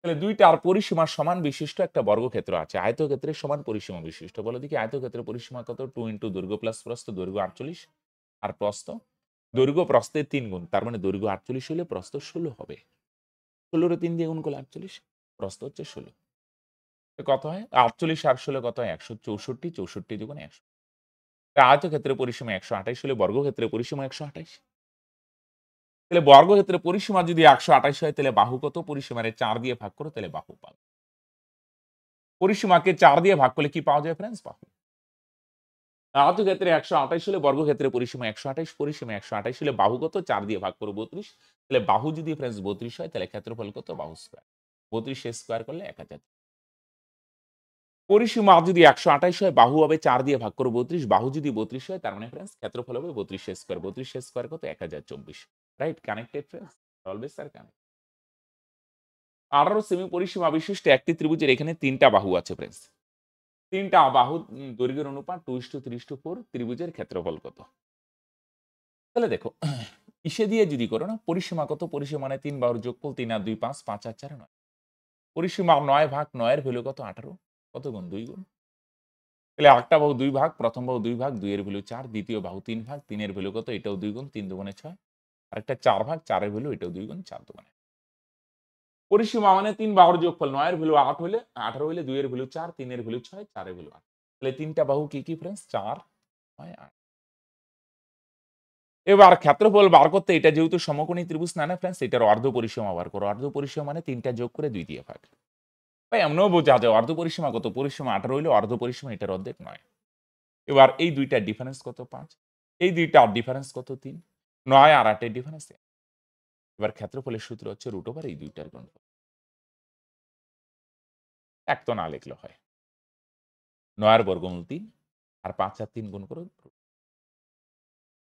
তাহলে দুইটার পরিসীমা সমান বিশিষ্ট একটা বর্গক্ষেত্র আছে। আয়তক্ষেত্রের সমান পরিসীমা বিশিষ্ট। বলো দেখি আয়তক্ষেত্রের পরিসীমা কত? 2 ইনটু দৈর্ঘ্য প্লাস প্রস্থ, দৈর্ঘ্য 48 আর প্রস্থ দৈর্ঘ্য প্রস্থের 3 গুণ। তার মানে দৈর্ঘ্য 48 হলে প্রস্থ 16 হবে। 16 রে 3 দিয়ে গুণ করলে 48, প্রস্থ হচ্ছে 16। কত হয়? 48 আর 16 কত হয়? 164, 64 দুগুণে 100। আয়তক্ষেত্রের পরিসীমা 128 হলে বর্গক্ষেত্রের পরিসীমা 128। তাহলে বর্গক্ষেত্রের পরিসীমা যদি 128 হয় তাহলে বাহু কত? পরিসীমারে 4 দিয়ে ভাগ করো তাহলে বাহু পাবে। পরিসীমাকে 4 দিয়ে ভাগ করলে কি পাওয়া যায় फ्रेंड्स? বাহু। আয়তক্ষেত্রে 128 হলে বর্গক্ষেত্রের পরিসীমা 128, পরিসীমা 128 হলে বাহু কত? 4 দিয়ে ভাগ করো 32। তাহলে বাহু যদি फ्रेंड्स 32 হয় তাহলে ক্ষেত্রফল কত? বাহু স্কয়ার। 32 এর স্কয়ার করলে 1000। পরিসীমা যদি 128 হয়, বাহু হবে 4 দিয়ে ভাগ করো 32, বাহু যদি 32 হয় তার মানে फ्रेंड्स ক্ষেত্রফল হবে 32 এর স্কয়ার। 32 এর স্কয়ার কত? 1024। Right? Connected friends? Always sir connect. 18 semi পরিসীমা বিশিষ্ট একটি ত্রিভুজের এখানে 3টা বাহু আছে फ्रेंड्स। 3টা বাহু দৈর্ঘ্যের অনুপাত 2:3:4 ত্রিভুজের ক্ষেত্রফল কত? তাহলে দেখো ইসে দিয়ে যদি করো না, পরিসীমা কত? পরিসীমা মানে 3 বাহুর যোগফল, 3 আর 2 5, 5 আর 4 9। পরিসীমা 9 ভাগ 9 এর ভ্যালু কত? 18। কত গুণ? 2 গুণ। তাহলে একটা বাহু 2 ভাগ, প্রথম বাহু 2 ভাগ, 2 এর ভ্যালু 4, দ্বিতীয় বাহু 3 ভাগ, 3 এর ভ্যালু কত? এটাও 2 গুণ, 3 দুগুণে 6। আরেকটা 4 ভাগ, 4 এর ভ্যালু এটাও 2 গুণ, 4 দুগুণে। পরিসীমা মানে 3 বাহুর যোগফল, 9 এর ভ্যালু 8 হলে 18 হলে 2 এর ভ্যালু 4, 3 এর ভ্যালু 6, 4 এর ভ্যালু 8। তাহলে 3টা বাহু কি কি फ्रेंड्स? 4 9 8 এবার ক্ষেত্রফল বার করতে এটা যেহেতু সমকোণী ত্রিভুজ না ফ্রেন্ডস এটার অর্ধ পরিসীমা বার করো। অর্ধ পরিসীমা মানে ৩টা যোগ করে ২ দিয়ে ভাগ। ভাই এমনও বোঝা যায় অর্ধ পরিসীমা কত? পরিসীমা 18 হইলে অর্ধ পরিসীমা এটার অর্ধেক 9। এবার এই ২টার ডিফারেন্স কত? ৫। এই ২টার ডিফারেন্স কত? ৩। ৯ আর ৮ এর ডিফারেন্স ১। এবার ক্ষেত্রফলের সূত্র হচ্ছে √ এই ২টার গুণফল। এক তো না লিখলে হয়। ৯ এর বর্গমূল ৩ আর ৫ আর ৩ গুণ করো।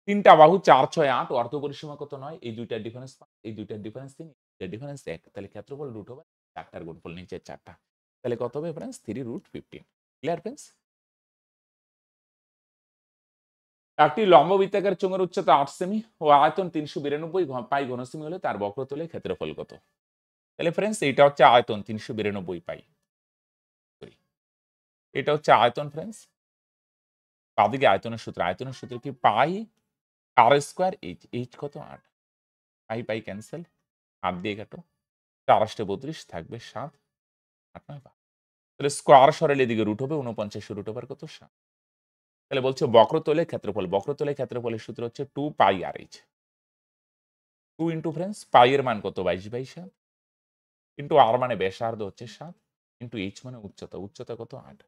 ৩টা বাহু ৪, ৬, ৮ অর্ধ পরিসীমা কত? ৯। এই ২টার ডিফারেন্স ৫, এই ২টার ডিফারেন্স 3, এর ডিফারেন্স ১। তাহলে ক্ষেত্রফল √ ৪টার গুণফল নিচের ৪টা। তাহলে কত হবে ফ্রেন্ডস? 3√15। Clear friends? একটি লম্ব বৃত্তাকার চোঙের উচ্চতা ৮ সেমি ও আয়তন ৩৯২ পাই ঘনসেমি হলে তার বক্রতলের ক্ষেত্রফল কত? তাহলে ফ্রেন্ডস এটা হচ্ছে আয়তন ৩৯২ পাই। সরি, এটা হচ্ছে আয়তন ফ্রেন্ডস। বাঁদিকে আয়তনের সূত্র। আয়তনের সূত্র কি? পাই আর স্কয়ার এইচ। এইচ কত? ৮। পাই পাই ক্যান্সেল। ৮ দিয়ে কাটো। ৪ ৮ ৩২ থাকবে ৭, ৮ ৯ ১২। তাহলে স্কয়ার সরলে এদিকে রুট হবে ৪৯ রুট ওভার কত? ৭। তাহলে বলছে বক্রতলের ক্ষেত্রফল। বক্রতলের ক্ষেত্রফলের সূত্র হচ্ছে 2 পাই আর এইচ। 2 ইনটু ফ্রেন্ডস পাই এর মান কত? 22/7 ইনটু আর মানে ব্যাসার্ধ হচ্ছে ৭ ইনটু এইচ মানে উচ্চতা। উচ্চতা কত? ৮।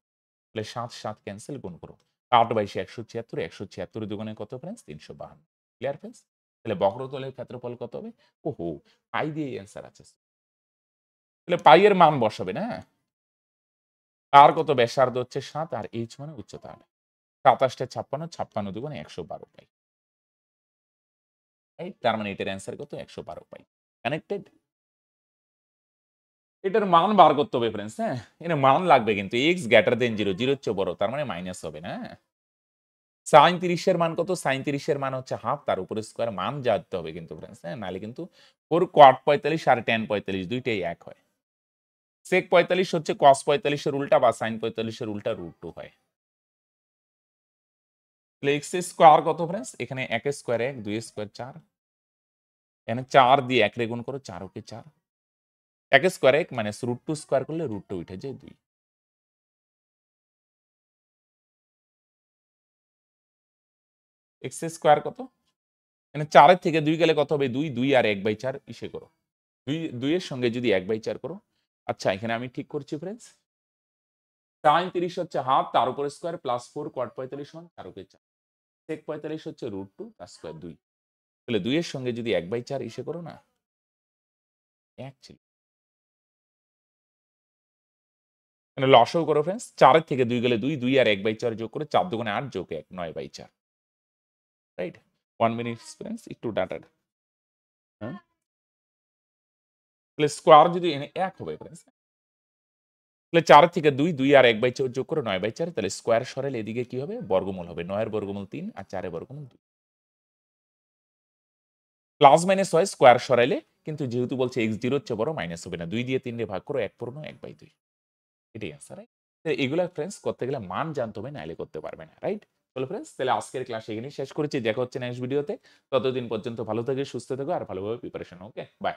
তাহলে ৭ ৭ ক্যান্সেল গুণ করো। ৮/১৭৬ ১৭৬ দুগুণে কত ফ্রেন্ডস? ৩৫২। Clear friends? তাহলে বক্রতলের ক্ষেত্রফল কত হবে? ওহো! পাই দিয়ে অ্যান্সার আছে। তাহলে পাই এর মান বসাবেন, হ্যাঁ? আর কত? ব্যাসার্ধ হচ্ছে ৭ আর এইচ মানে উচ্চতা ৮। ২৭ টা ৫৬, ৫৬ দুগুণে ১১২ পাই। রাইট? তার মানে এটার অ্যান্সার কত? ১১২ পাই। কানেক্টেড? এটার মান বার করতে হবে ফ্রেন্ডস, হ্যাঁ? এখানে মান লাগবে কিন্তু x গ্রেটার দেন 0, 0 এর চেয়ে বড় তার মানে মাইনাস হবে না, হ্যাঁ? sin ৩০ এর মান কত? sin ৩০ এর মান হচ্ছে হাফ তার উপরে স্কয়ার মান জানতে হবে কিন্তু ফ্রেন্ডস, হ্যাঁ? নাহলে কিন্তু 4 cot ৪৫ আর tan ৪৫ দুইটাই এক হয়। sec ৪৫ হচ্ছে cos ৪৫ এর উল্টা বা sin ৪৫ এর উল্টা √2 হয়। তাহলে x স্কয়ার কত ফ্রেন্ডস? এখানে ১ স্কয়ার ১, ২ স্কয়ার ৪। এখানে ৪ দিয়ে ১ রে গুণ করো ৪ ওকে ৪। ১ স্কয়ার ১ মাইনাস √2 স্কয়ার করলে √2 উঠে যায় ২। x স্কয়ার কত? এখানে ৪ এর থেকে ২ গেলে কত হবে? ২, ২ আর ১/৪ ইসে করো। ২ এর সঙ্গে যদি ১/৪ করো। আচ্ছা এখানে আমি ঠিক করছি ফ্রেন্ডস। sin ৩০ হচ্ছে হাফ তার উপর স্কয়ার প্লাস 4 cot ৪৫ সমান ৪ ওকে ৪। sec ৪৫ হচ্ছে √2 তার স্কয়ার ২। তাহলে ২ এর সঙ্গে যদি ১/৪ ইসে করো না, ১ ছিল। মানে লসাগু করো ফ্রেন্ডস। ৪ এর থেকে ২ গেলে ২, ২ আর ১/৪ যোগ করে ৪ দুগুণে ৮ যোগ ১ ৯/৪। রাইট? 1 মিনিট ফ্রেন্ডস একটু ডাটা হ্যাঁ? তাহলে স্কয়ার যদি এনে ১ হবে ফ্রেন্ডস। তাহলে ৪ এর থেকে ২, ২ আর ১/৪ যোগ করে ৯/৪ তাহলে স্কয়ার সরালে এদিকে কি হবে? বর্গমূল হবে। ৯ এর বর্গমূল ৩ আর ৪ এর বর্গমূল ২। প্লাস মাইনাস হয় স্কয়ার সরাইলে কিন্তু যেহেতু বলছে x 0 এর চেয়ে বড় মাইনাস হবে না। ২ দিয়ে ৩ দিয়ে ভাগ করো ১ পূর্ণ ১/২। এটাই অ্যান্সার, রাইট? তো এগুলা ফ্রেন্ডস করতে গেলে মান জানতে হবে নাইলে করতে পারবে না, রাইট? চলো ফ্রেন্ডস তাহলে আজকের ক্লাস এখানেই শেষ করেছি। দেখা হচ্ছে নেক্সট ভিডিওতে। ততদিন পর্যন্ত ভালো থেকো, সুস্থ থেকো আর ভালোভাবে প্রিপারেশন নাও। ওকে? বাই।